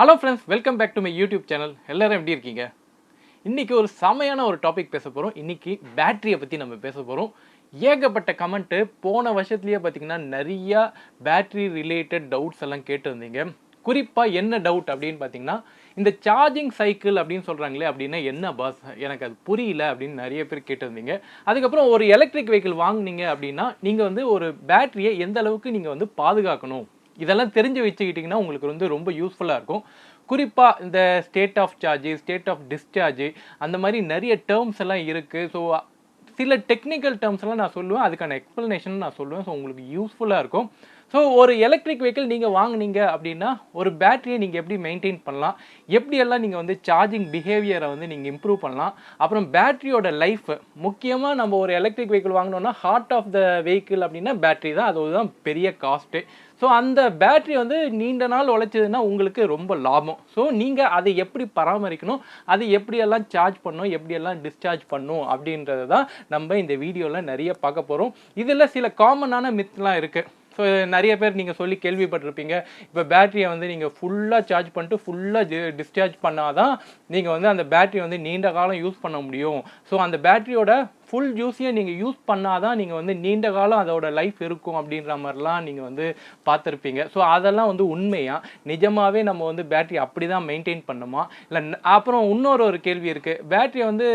Hello friends, welcome back to my YouTube channel. எல்லாரும் எப்படி இருக்கீங்க? இன்றைக்கி ஒரு செமையான ஒரு டாபிக் பேச போகிறோம். இன்றைக்கி பேட்டரியை பற்றி நம்ம பேச போகிறோம். ஏகப்பட்ட கமெண்ட்டு போன வருஷத்துலேயே பார்த்திங்கன்னா நிறையா பேட்ரி ரிலேட்டட் டவுட்ஸ் எல்லாம் கேட்டிருந்தீங்க. குறிப்பாக என்ன டவுட் அப்படின்னு பார்த்தீங்கன்னா, இந்த சார்ஜிங் சைக்கிள் அப்படின்னு சொல்கிறாங்களே, அப்படின்னா என்ன பாஸ், எனக்கு அது புரியல அப்படின்னு நிறைய பேர் கேட்டிருந்தீங்க. அதுக்கப்புறம் ஒரு எலக்ட்ரிக் வெஹிக்கிள் வாங்கினீங்க அப்படின்னா நீங்கள் வந்து ஒரு பேட்டரியை எந்த அளவுக்கு நீங்கள் வந்து பாதுகாக்கணும், இதெல்லாம் தெரிஞ்சு வச்சுக்கிட்டிங்கன்னா உங்களுக்கு ரொம்ப யூஸ்ஃபுல்லாக இருக்கும். குறிப்பாக இந்த state of charge, state of discharge, அந்த மாதிரி நிறைய டேர்ம்ஸ் எல்லாம் இருக்குது. ஸோ சில டெக்னிக்கல் டேர்ம்ஸ்லாம் நான் சொல்லுவேன், அதுக்கான எக்ஸ்ப்ளனேஷன் நான் சொல்லுவேன். ஸோ உங்களுக்கு யூஸ்ஃபுல்லாக இருக்கும். ஸோ ஒரு எலக்ட்ரிக் வெஹிக்கிள் நீங்கள் வாங்கினீங்க அப்படின்னா ஒரு பேட்டரியை நீங்கள் எப்படி மெயின்டைன் பண்ணலாம், எப்படியெல்லாம் நீங்கள் வந்து சார்ஜிங் பிஹேவியரை வந்து நீங்கள் இம்ப்ரூவ் பண்ணலாம், அப்புறம் பேட்டரியோட லைஃப் முக்கியமாக நம்ம ஒரு எலக்ட்ரிக் வெஹிக்கிள் வாங்கினோன்னா ஹார்ட் ஆஃப் த வெஹிக்கிள் அப்படின்னா பேட்டரி தான். அதுதான் பெரிய காஸ்ட்டு. ஸோ அந்த பேட்டரி வந்து நீண்ட நாள் உழைச்சதுன்னா உங்களுக்கு ரொம்ப லாபம். ஸோ நீங்கள் அதை எப்படி பராமரிக்கணும், அதை எப்படியெல்லாம் சார்ஜ் பண்ணணும், எப்படியெல்லாம் டிஸ்சார்ஜ் பண்ணணும் அப்படின்றது தான் நம்ம இந்த வீடியோவில் நிறைய பார்க்க போகிறோம். இதில் சில காமனான மித்லாம் இருக்குது. ஸோ நிறைய பேர் நீங்கள் சொல்லி கேள்விப்பட்டிருப்பீங்க, இப்போ பேட்டரியை வந்து நீங்கள் ஃபுல்லாக சார்ஜ் பண்ணிட்டு ஃபுல்லாக டிஸ்சார்ஜ் பண்ணால் தான் நீங்கள் வந்து அந்த பேட்டரியை வந்து நீண்ட காலம் யூஸ் பண்ண முடியும். ஸோ அந்த பேட்டரியோட ஃபுல் ஜூஸையை நீங்கள் யூஸ் பண்ணால் தான் நீங்கள் வந்து நீண்ட காலம் அதோட லைஃப் இருக்கும் அப்படின்ற மாதிரிலாம் நீங்கள் வந்து பார்த்துருப்பீங்க. ஸோ அதெல்லாம் வந்து உண்மையாக நிஜமாகவே நம்ம வந்து பேட்டரி அப்படி தான் மெயின்டைன் பண்ணுமா, இல்லை அப்புறம் இன்னொரு கேள்வி இருக்குது, பேட்டரியை வந்து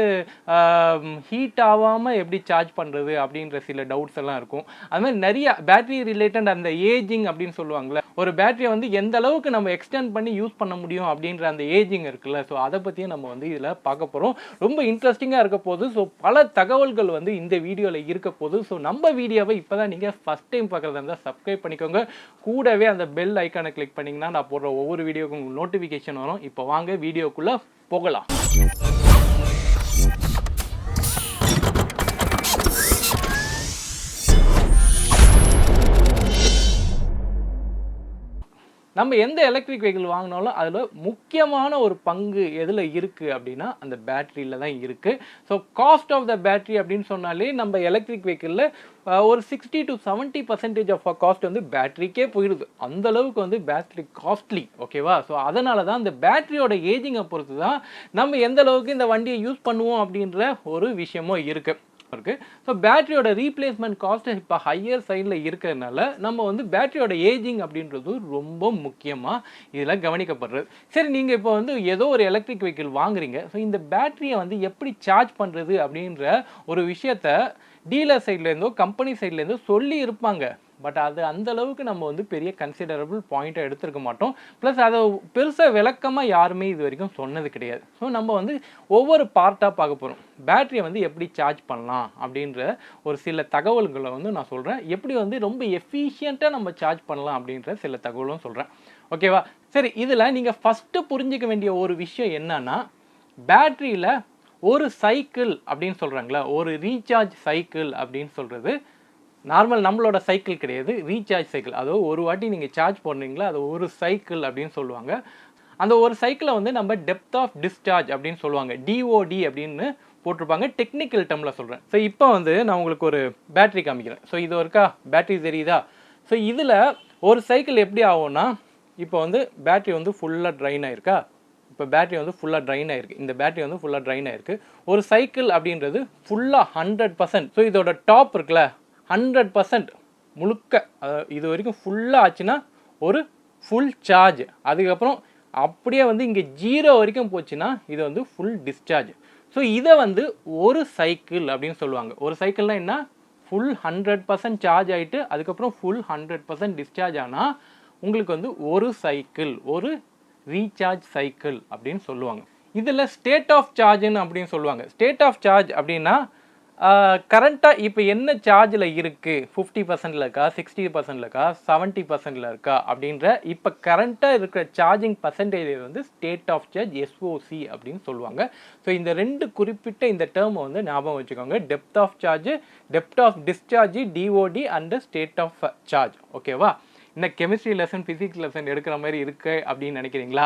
ஹீட் ஆகாமல் எப்படி சார்ஜ் பண்ணுறது அப்படின்ற சில டவுட்ஸ் எல்லாம் இருக்கும். அது மாதிரி நிறைய பேட்டரி ரிலேட்டட் அந்த ஏஜிங் அப்படின்னு சொல்லுவாங்கள்ல, ஒரு பேட்டரியை வந்து எந்த அளவுக்கு நம்ம எக்ஸ்டெண்ட் பண்ணி யூஸ் பண்ண முடியும் அப்படின்ற அந்த ஏஜிங் இருக்குல்ல, ஸோ அதை பற்றியும் நம்ம வந்து இதில் பார்க்க போகிறோம். ரொம்ப இன்ட்ரெஸ்டிங்காக இருக்க போது. ஸோ பல தகவல்கள் வந்து இந்த வீடியோவில் இருக்க போது. ஸோ நம்ம வீடியோவை இப்போ தான் நீங்கள் ஃபஸ்ட் டைம் பார்க்குறதா இருந்தால் சப்ஸ்கிரைப் பண்ணிக்கோங்க. கூடவே அந்த பெல் ஐக்கானை கிளிக் பண்ணிங்கன்னா நான் போடுற ஒவ்வொரு வீடியோக்கும் உங்களுக்கு நோட்டிஃபிகேஷன் வரும். இப்போ வாங்க வீடியோக்குள்ளே போகலாம். நம்ம எந்த எலக்ட்ரிக் வெஹிக்கிள் வாங்கினாலும் அதில் முக்கியமான ஒரு பங்கு எதில் இருக்குது அப்படின்னா அந்த பேட்டரியில் தான் இருக்குது. So cost of the battery அப்படின்னு சொன்னாலே நம்ம எலக்ட்ரிக் வெஹிக்கிளில் ஒரு 60 to 70% ஆஃப் காஸ்ட் வந்து பேட்டரிக்கே போயிடுது. அந்தளவுக்கு வந்து பேட்டரி காஸ்ட்லி. ஓகேவா? ஸோ அதனால தான் இந்த பேட்டரியோட ஏஜிங்கை பொறுத்து தான் நம்ம எந்த அளவுக்கு இந்த வண்டியை யூஸ் பண்ணுவோம் அப்படின்ற ஒரு விஷயமும் இருக்குது. ஸோ பேட்டரியோட ரீப்ளேஸ்மெண்ட் காஸ்ட் இப்போ ஹையர் சைடில் இருக்கிறதுனால நம்ம வந்து பேட்டரியோட ஏஜிங் அப்படின்றது ரொம்ப முக்கியமாக இதில் கவனிக்கப்படுறது. சரி, நீங்கள் இப்போ வந்து ஏதோ ஒரு எலக்ட்ரிக் வெஹிக்கிள் வாங்குறீங்க. ஸோ இந்த பேட்டரியை வந்து எப்படி சார்ஜ் பண்ணுறது அப்படின்ற ஒரு விஷயத்த டீலர் சைட்லேருந்தோ கம்பெனி சைட்லேருந்தோ சொல்லி இருப்பாங்க. பட் அது அந்த அளவுக்கு நம்ம வந்து பெரிய கன்சிடரபிள் பாயிண்ட்டை எடுத்துருக்க மாட்டோம். ப்ளஸ் அதை பெருசாக விளக்கமாக யாருமே இது வரைக்கும் சொன்னது கிடையாது. ஸோ நம்ம வந்து ஒவ்வொரு பார்ட்டாக பார்க்க போகிறோம். பேட்டரியை வந்து எப்படி சார்ஜ் பண்ணலாம் அப்படின்ற ஒரு சில தகவல்களை வந்து நான் சொல்கிறேன். எப்படி வந்து ரொம்ப எஃபிஷியண்ட்டாக நம்ம சார்ஜ் பண்ணலாம் அப்படின்ற சில தகவலும் சொல்கிறேன். ஓகேவா? சரி, இதில் நீங்கள் ஃபஸ்ட்டு புரிஞ்சிக்க வேண்டிய ஒரு விஷயம் என்னன்னா, பேட்டரியில் ஒரு சைக்கிள் அப்படின்னு சொல்கிறாங்களா, ஒரு ரீசார்ஜ் சைக்கிள் அப்படின்னு சொல்கிறது நார்மல் நம்மளோட சைக்கிள் கிடையாது, ரீசார்ஜ் சைக்கிள். அதாவது ஒரு வாட்டி நீங்கள் சார்ஜ் பண்ணுறீங்களா, அது ஒரு சைக்கிள் அப்படின்னு சொல்லுவாங்க. அந்த ஒரு சைக்கிளை வந்து நம்ம டெப்த் ஆஃப் டிஸ்சார்ஜ் அப்படின்னு சொல்லுவாங்க, டிஓடி அப்படின்னு போட்டிருப்பாங்க. டெக்னிக்கல் டேர்மில் சொல்கிறேன். ஸோ இப்போ வந்து நான் உங்களுக்கு ஒரு பேட்டரி காமிக்கிறேன். ஸோ இது ஒருக்கா பேட்டரி தெரியுதா? ஸோ இதில் ஒரு சைக்கிள் எப்படி ஆகும்னா, இப்போ வந்து பேட்டரி வந்து ஃபுல்லாக ட்ரைன் ஆகிருக்கா, இப்போ பேட்டரி வந்து ஃபுல்லாக ட்ரைன் ஆகிருக்கு, இந்த பேட்டரி வந்து ஃபுல்லாக ட்ரைன் ஆகிருக்கு. ஒரு சைக்கிள் அப்படின்றது ஃபுல்லாக 100%. ஸோ இதோட டாப் இருக்குல்ல, 100% முழுக்க இது வரைக்கும் ஃபுல்லாக ஆச்சுன்னா ஒரு ஃபுல் சார்ஜ். அதுக்கப்புறம் அப்படியே வந்து இங்கே 0 வரைக்கும் போச்சுன்னா இது வந்து ஃபுல் டிஸ்சார்ஜ். ஸோ இதை வந்து ஒரு சைக்கிள் அப்படின்னு சொல்லுவாங்க. ஒரு சைக்கிள்னால் என்ன, ஃபுல் 100% சார்ஜ் ஆகிட்டு அதுக்கப்புறம் ஃபுல் 100% டிஸ்சார்ஜ் ஆனால் உங்களுக்கு வந்து ஒரு சைக்கிள், ஒரு ரீசார்ஜ் சைக்கிள் அப்படின்னு சொல்லுவாங்க. இதில் ஸ்டேட் ஆஃப் சார்ஜ்னு அப்படின்னு சொல்லுவாங்க. ஸ்டேட் ஆஃப் சார்ஜ் அப்படின்னா கரண்ட்டாக இப்போ என்ன சார்ஜில் இருக்குது, 50%ல் இருக்கா, 60%ல் இருக்கா, 70%ல் இருக்கா அப்படின்ற இப்போ கரண்ட்டாக இருக்கிற சார்ஜிங் பர்சன்டேஜ் வந்து ஸ்டேட் ஆஃப் சார்ஜ், எஸ்ஓசி அப்படின்னு சொல்லுவாங்க. ஸோ இந்த ரெண்டு குறிப்பிட்ட இந்த டேர்மை வந்து ஞாபகம் வச்சுக்கோங்க. Depth of charge, depth of discharge, D O D and state of charge. ஓகேவா? என்ன கெமிஸ்ட்ரி லெசன், ஃபிசிக்ஸ் லெசன் எடுக்கிற மாதிரி இருக்குது அப்படின்னு நினைக்கிறீங்களா?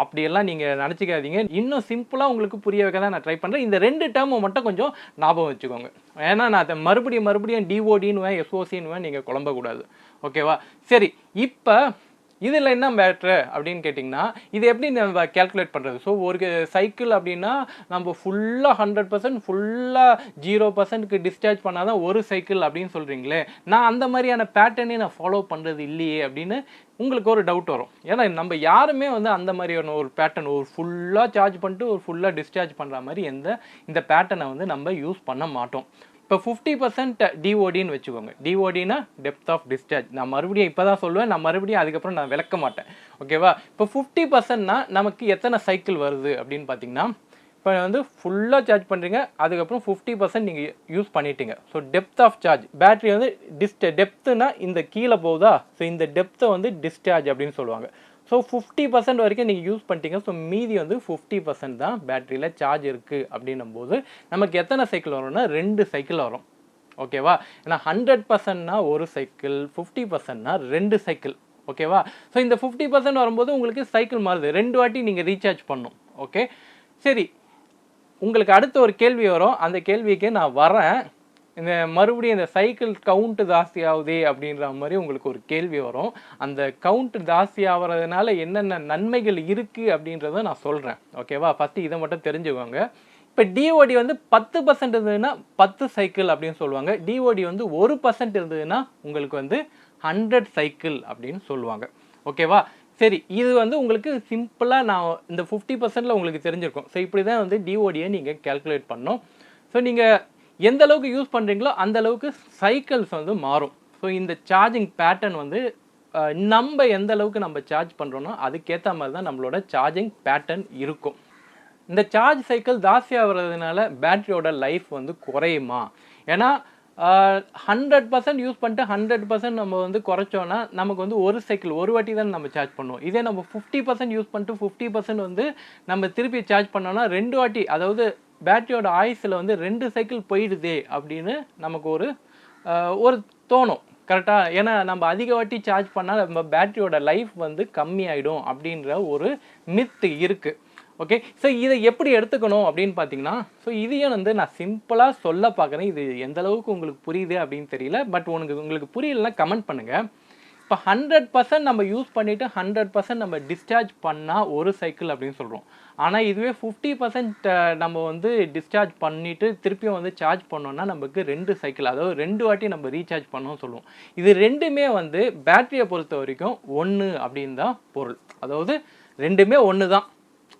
அப்படியெல்லாம் நீங்கள் நினச்சிக்காதீங்க. இன்னும் சிம்பிளாக உங்களுக்கு புரிய வைக்க தான் நான் ட்ரை பண்ணுறேன். இந்த ரெண்டு டேர்மை மட்டும் கொஞ்சம் ஞாபகம் வச்சுக்கோங்க. ஏன்னா நான் அதை மறுபடியும் டிஓடின்னு எஸ்ஓசின்னு நீங்கள் குழம்பக்கூடாது. ஓகேவா? சரி, இப்போ இதில் என்ன மேட்ரு அப்படின்னு கேட்டிங்கன்னா, இது எப்படி நம்ம கேல்குலேட் பண்ணுறது? ஸோ ஒரு சைக்கிள் அப்படின்னா நம்ம ஃபுல்லாக 100% ஃபுல்லாக 0%க்கு டிஸ்சார்ஜ் பண்ணால் தான் ஒரு சைக்கிள் அப்படின்னு சொல்கிறீங்களே, நான் அந்த மாதிரியான பேட்டர்னே நான் ஃபாலோ பண்ணுறது இல்லையே அப்படின்னு உங்களுக்கு ஒரு டவுட் வரும். ஏன்னா நம்ம யாருமே வந்து அந்த மாதிரியான ஒரு பேட்டர்ன் ஒரு ஃபுல்லாக சார்ஜ் பண்ணிட்டு ஒரு ஃபுல்லாக டிஸ்சார்ஜ் பண்ணுற மாதிரி இந்த பேட்டர்னை வந்து நம்ம யூஸ் பண்ண மாட்டோம். இப்போ 50% டிஓடின்னு வச்சுக்கோங்க. டிஓடினா டெப்த் ஆஃப் டிஸ்சார்ஜ். நான் மறுபடியும் இப்போ தான் சொல்லுவேன், நான் மறுபடியும் அதுக்கப்புறம் நான் விளக்க மாட்டேன். ஓகேவா? இப்போ 50%னா நமக்கு எத்தனை சைக்கிள் வருது அப்படின்னு பார்த்தீங்கன்னா, இப்போ வந்து ஃபுல்லாக சார்ஜ் பண்ணுறீங்க, அதுக்கப்புறம் 50% நீங்கள் யூஸ் பண்ணிட்டீங்க. So depth of charge battery வந்து டெப்த்துனா இந்த கீழே போகுதா, ஸோ இந்த டெப்த்தை வந்து டிஸ்சார்ஜ் அப்படின்னு சொல்லுவாங்க. ஸோ 50% வரைக்கும் நீங்கள் யூஸ் பண்ணிட்டீங்க. ஸோ மீதி வந்து 50% தான் பேட்டரியில் சார்ஜ் இருக்குது அப்படின்னும் போது நமக்கு எத்தனை சைக்கிள் வரும்னா 2 சைக்கிள் வரும். ஓகேவா? ஏன்னா 100%னா ஒரு சைக்கிள், 50%னா 2 சைக்கிள். ஓகேவா? ஸோ இந்த 50% வரும்போது உங்களுக்கு சைக்கிள் மாறுது. 2 வாட்டி நீங்கள் ரீசார்ஜ் பண்ணணும். ஓகே, சரி. உங்களுக்கு அடுத்த ஒரு கேள்வி வரும். அந்த கேள்விக்கு நான் வரேன். இந்த மறுபடியும் இந்த சைக்கிள் கவுண்ட் ஜாஸ்தி ஆகுதே அப்படின்ற மாதிரி உங்களுக்கு ஒரு கேள்வி வரும். அந்த கவுண்ட் ஜாஸ்தி ஆகிறதுனால என்னென்ன நன்மைகள் இருக்குது அப்படின்றத நான் சொல்கிறேன். ஓகேவா? ஃபஸ்ட்டு இதை மட்டும் தெரிஞ்சுக்கோங்க. இப்போ டிஓடி வந்து 10% இருந்ததுன்னா 10 சைக்கிள் அப்படின்னு சொல்லுவாங்க. டிஓடி வந்து 1% இருந்ததுன்னா உங்களுக்கு வந்து 100 சைக்கிள் அப்படின்னு சொல்லுவாங்க. ஓகேவா? சரி, இது வந்து உங்களுக்கு சிம்பிளாக நான் இந்த 50%ல் உங்களுக்கு தெரிஞ்சிருக்கும். ஸோ இப்படி தான் வந்து டிஓடியை நீங்கள் கேல்குலேட் பண்ணணும். ஸோ நீங்கள் எந்த அளவுக்கு யூஸ் பண்ணுறீங்களோ அந்த அளவுக்கு சைக்கிள்ஸ் வந்து மாறும். ஸோ இந்த சார்ஜிங் பேட்டர்ன் வந்து நம்ம எந்த அளவுக்கு நம்ம சார்ஜ் பண்ணுறோன்னா அதுக்கேற்ற மாதிரி தான் நம்மளோட சார்ஜிங் பேட்டர்ன் இருக்கும். இந்த சார்ஜ் சைக்கிள் ஜாஸ்தியாக வர்றதுனால பேட்டரியோட லைஃப் வந்து குறையுமா? ஏன்னா 100% யூஸ் பண்ணிட்டு 100% நம்ம வந்து குறைச்சோன்னா நமக்கு வந்து ஒரு சைக்கிள் ஒரு வாட்டி தான் நம்ம சார்ஜ் பண்ணுவோம். இதே நம்ம 50% யூஸ் பண்ணிட்டு 50% வந்து நம்ம திருப்பி சார்ஜ் பண்ணோன்னா 2 வாட்டி, அதாவது பேட்டரியோட ஆயுசில் வந்து 2 சைக்கிள் போயிடுதே அப்படின்னு நமக்கு ஒரு தோணும். கரெக்டாக? ஏன்னா நம்ம அதிக வாட்டி சார்ஜ் பண்ணால் நம்ம பேட்டரியோட லைஃப் வந்து கம்மியாயிடும் அப்படின்ற ஒரு மித்து இருக்குது. ஓகே, ஸோ இதை எப்படி எடுத்துக்கணும் அப்படின்னு பார்த்தீங்கன்னா, ஸோ இதையும் வந்து நான் சிம்பிளாக சொல்ல பார்க்குறேன். இது எந்த அளவுக்கு உங்களுக்கு புரியுது அப்படின்னு தெரியல. பட் உங்களுக்கு புரியலன்னா கமெண்ட் பண்ணுங்கள். இப்போ 100% நம்ம யூஸ் பண்ணிவிட்டு 100% நம்ம டிஸ்சார்ஜ் பண்ணால் ஒரு சைக்கிள் அப்படின்னு சொல்கிறோம். ஆனால் இதுவே 50% நம்ம வந்து டிஸ்சார்ஜ் பண்ணிவிட்டு திருப்பியும் வந்து சார்ஜ் பண்ணோன்னா நமக்கு 2 சைக்கிள், அதாவது 2 வாட்டி நம்ம ரீசார்ஜ் பண்ணோம்னு சொல்லுவோம். இது ரெண்டுமே வந்து பேட்டரியை பொறுத்த வரைக்கும் 1 அப்படின்னு தான் பொருள். அதாவது ரெண்டுமே 1 தான்.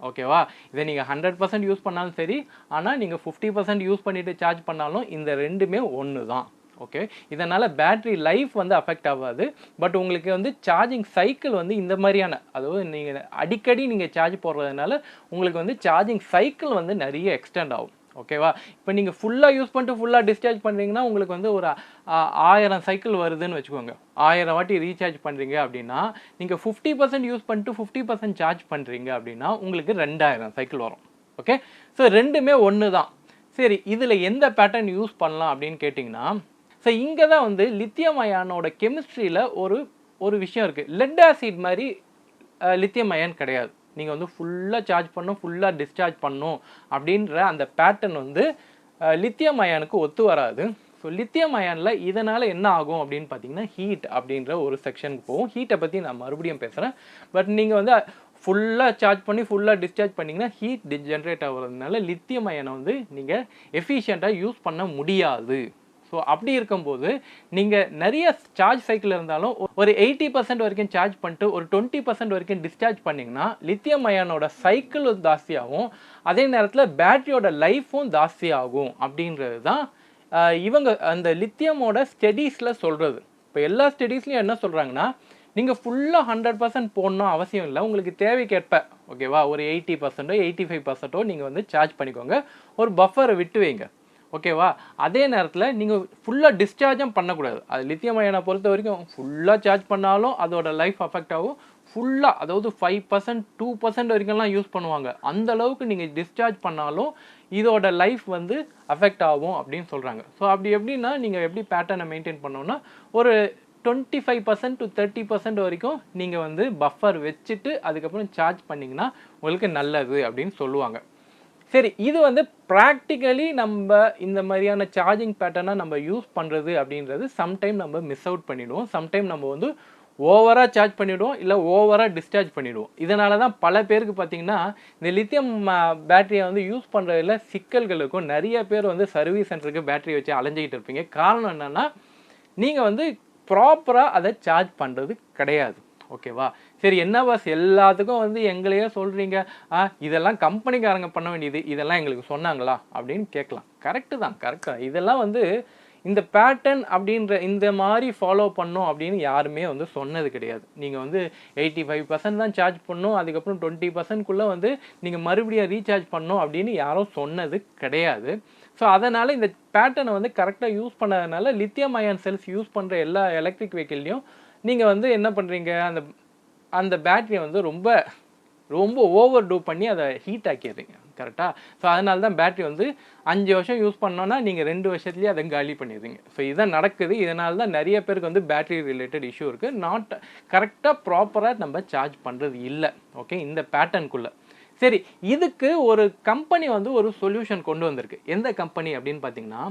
ஓகேவா? இதை நீங்கள் 100% யூஸ் பண்ணாலும் சரி, ஆனால் நீங்கள் 50% யூஸ் பண்ணிவிட்டு சார்ஜ் பண்ணாலும் இந்த ரெண்டுமே 1 தான். ஓகே, இதனால் பேட்டரி லைஃப் வந்து அஃபெக்ட் ஆகாது. பட் உங்களுக்கு வந்து சார்ஜிங் சைக்கிள் வந்து இந்த மாதிரியான, அதாவது நீங்கள் அடிக்கடி நீங்கள் சார்ஜ் போடுறதுனால உங்களுக்கு வந்து சார்ஜிங் சைக்கிள் வந்து நிறைய எக்ஸ்டெண்ட் ஆகும். ஓகேவா? இப்போ நீங்கள் ஃபுல்லாக யூஸ் பண்ணிட்டு ஃபுல்லாக டிஸ்சார்ஜ் பண்ணுறீங்கன்னா உங்களுக்கு வந்து ஒரு 1000 சைக்கிள் வருதுன்னு வச்சுக்கோங்க. 1000 வாட்டி ரீசார்ஜ் பண்ணுறீங்க அப்படின்னா, நீங்கள் 50% யூஸ் பண்ணிட்டு 50% சார்ஜ் பண்ணுறீங்க அப்படின்னா உங்களுக்கு 2000 சைக்கிள் வரும். ஓகே, ஸோ ரெண்டுமே 1 தான். சரி, இதில் எந்த பேட்டர்ன் யூஸ் பண்ணலாம் அப்படின்னு கேட்டிங்கன்னா, ஸோ இங்கே தான் வந்து லித்தியம் அயானோட கெமிஸ்ட்ரியில் ஒரு விஷயம் இருக்குது. லெட் ஆசிட் மாதிரி லித்தியம் அயான் கிடையாது. நீங்கள் வந்து ஃபுல்லாக சார்ஜ் பண்ணணும், ஃபுல்லாக டிஸ்சார்ஜ் பண்ணணும் அப்படின்ற அந்த பேட்டர்ன் வந்து லித்தியம் அயானுக்கு ஒத்து வராது. ஸோ லித்தியம் அயானில் இதனால் என்ன ஆகும் அப்படின்னு பார்த்தீங்கன்னா, ஹீட் அப்படின்ற ஒரு செக்ஷனுக்கு போகும். ஹீட்டை பற்றி நான் மறுபடியும் பேசுகிறேன். பட் நீங்கள் வந்து ஃபுல்லாக சார்ஜ் பண்ணி ஃபுல்லாக டிஸ்சார்ஜ் பண்ணிங்கன்னா ஹீட் ஜென்ரேட் ஆகிறதுனால லித்தியம் அயனை வந்து நீங்கள் எஃபிஷியண்ட்டாக யூஸ் பண்ண முடியாது. ஸோ அப்படி இருக்கும்போது நீங்கள் நிறைய சார்ஜ் சைக்கிள் இருந்தாலும் ஒரு 80% வரைக்கும் சார்ஜ் பண்ணிட்டு ஒரு 20% வரைக்கும் டிஸ்சார்ஜ் பண்ணிங்கன்னா லித்தியம் அயானோட சைக்கிளும் ஜாஸ்தியாகும், அதே நேரத்தில் பேட்டரியோட லைஃப்பும் ஜாஸ்தியாகும் அப்படின்றது தான் இவங்க அந்த லித்தியமோட ஸ்டடீஸில் சொல்கிறது. இப்போ எல்லா ஸ்டடீஸ்லையும் என்ன சொல்கிறாங்கன்னா, நீங்கள் ஃபுல்லாக 100% போடணும் அவசியம் இல்லை. உங்களுக்கு தேவைக்கேற்ப ஓகேவா, ஒரு 80%ஓ 85%ஓ நீங்கள் வந்து சார்ஜ் பண்ணிக்கோங்க. ஒரு பஃபரை விட்டு வைங்க. ஓகேவா? அதே நேரத்தில் நீங்கள் ஃபுல்லாக டிஸ்சார்ஜும் பண்ணக்கூடாது. அது லித்தியம் அயனை பொறுத்த வரைக்கும் ஃபுல்லாக சார்ஜ் பண்ணாலும் அதோட லைஃப் அஃபெக்ட் ஆகும். ஃபுல்லாக, அதாவது 5% 2% வரைக்கும்லாம் யூஸ் பண்ணுவாங்க. அந்த அளவுக்கு நீங்கள் டிஸ்சார்ஜ் பண்ணாலும் இதோட லைஃப் வந்து அஃபெக்ட் ஆகும் அப்படின்னு சொல்கிறாங்க. ஸோ அப்படி எப்படின்னா நீங்கள் எப்படி பேட்டர்னை மெயின்டைன் பண்ணோன்னா, ஒரு 25% to 30% வரைக்கும் நீங்கள் வந்து பஃபர் வச்சுட்டு அதுக்கப்புறம் சார்ஜ் பண்ணிங்கன்னா உங்களுக்கு நல்லது அப்படின்னு சொல்லுவாங்க. சரி, இது வந்து ப்ராக்டிக்கலி நம்ம இந்த மாதிரியான சார்ஜிங் பேட்டர்னை நம்ம யூஸ் பண்ணுறது அப்படின்றது சம்டைம் நம்ம மிஸ் அவுட் பண்ணிவிடுவோம். சம்டைம் நம்ம வந்து ஓவராக சார்ஜ் பண்ணிவிடுவோம், இல்லை ஓவராக டிஸ்சார்ஜ் பண்ணிவிடுவோம். இதனால தான் பல பேருக்கு பார்த்தீங்கன்னா இந்த லித்தியம் பேட்டரியை வந்து யூஸ் பண்ணுறதுல சிக்கல்களுக்கும் நிறைய பேர் வந்து சர்வீஸ் சென்டருக்கு பேட்டரி வச்சு அலைஞ்சிக்கிட்டு இருப்பீங்க. காரணம் என்னென்னா நீங்கள் வந்து ப்ராப்பராக அதை சார்ஜ் பண்ணுறது கிடையாது. ஓகேவா? சரி, என்ன பாஸ் எல்லாத்துக்கும் வந்து எங்களையே சொல்கிறீங்க, இதெல்லாம் கம்பெனிக்காரங்க பண்ண வேண்டியது, இதெல்லாம் எங்களுக்கு சொன்னாங்களா அப்படின்னு கேட்கலாம். கரெக்டு தான், கரெக்டாக இதெல்லாம் வந்து இந்த பேட்டர்ன் அப்படின்ற இந்த மாதிரி ஃபாலோ பண்ணோம் அப்படின்னு யாருமே வந்து சொன்னது கிடையாது. நீங்கள் வந்து 85% தான் சார்ஜ் பண்ணணும், அதுக்கப்புறம் 20%க்குள்ளே வந்து நீங்கள் மறுபடியும் ரீசார்ஜ் பண்ணணும் அப்படின்னு யாரும் சொன்னது கிடையாது. ஸோ அதனால் இந்த பேட்டர்னை வந்து கரெக்டாக யூஸ் பண்ணதுனால லித்தியம் அயான் செல்ஸ் யூஸ் பண்ணுற எல்லா எலக்ட்ரிக் வெஹிக்கிள்லையும் நீங்கள் வந்து என்ன பண்ணுறீங்க, அந்த அந்த பேட்டரியை வந்து ரொம்ப ரொம்ப ஓவர் டூ பண்ணி அதை ஹீட் ஆக்கிடுறீங்க. கரெக்டாக? ஸோ அதனால தான் பேட்டரி வந்து 5 வருஷம் யூஸ் பண்ணோன்னா நீங்கள் 2 வருஷத்துலேயே அதை காலி பண்ணிடுறீங்க. ஸோ இதான் நடக்குது. இதனால தான் நிறைய பேருக்கு வந்து பேட்டரி ரிலேட்டட் இஷ்யூ இருக்குது. நாட் கரெக்டாக ப்ராப்பராக நம்ம சார்ஜ் பண்ணுறது இல்லை. ஓகே, இந்த பேட்டர்னுக்குள்ளே. சரி, இதுக்கு ஒரு கம்பெனி வந்து ஒரு சொல்யூஷன் கொண்டு வந்திருக்கு. எந்த கம்பெனி அப்படின்னு பார்த்தீங்கன்னா